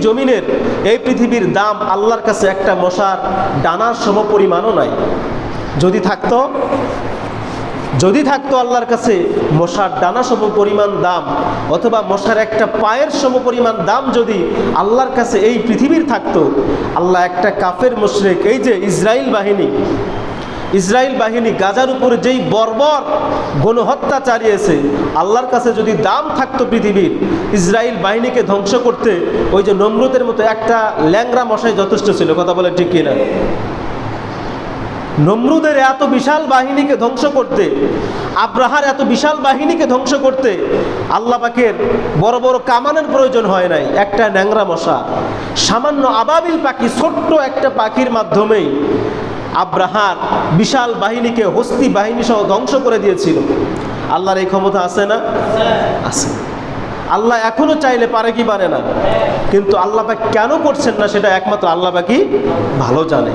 জমিনের এই পৃথিবীর দাম আল্লাহর কাছে একটা মশার ডানার সমপরিমাণও নাই। যদি থাকতো আল্লাহর কাছে মশার ডানা সম পরিমাণ দাম, অথবা মশার একটা পায়ের সম পরিমাণ দাম যদি আল্লাহর কাছে এই পৃথিবীর থাকতো, আল্লাহ একটা কাফের মুশরিক, এই যে ইসরায়েল বাহিনী গাজার উপরে যেই বর্বর গণহত্যা চালিয়েছে, আল্লাহর কাছে যদি দাম থাকতো পৃথিবীর, ইসরায়েল বাহিনীকে ধ্বংস করতে ওই যে নমরুদের মতো একটা ল্যাংড়া মশাই যথেষ্ট ছিল। কথা বলে ঠিক কিনা? নমরুদের এত বিশাল বাহিনীকে ধ্বংস করতে, আব্রাহার এত বিশাল বাহিনীকে ধ্বংস করতে আল্লাহ পাকের বড় বড় কামানের প্রয়োজন হয় নাই। একটা ন্যাংরা মশা, সামান্য আবাবিল পাখি, ছোট্ট একটা পাখির মাধ্যমেই আব্রাহার বিশাল বাহিনীকে, হস্তি বাহিনী সহ ধ্বংস করে দিয়েছিল। আল্লাহর এই ক্ষমতা আছে না? আছে। আল্লাহ এখনো চাইলে পারে কি পারে না? কিন্তু আল্লাহ পাক কেন করছেন না সেটা একমাত্র আল্লাহ পাকই ভালো জানে।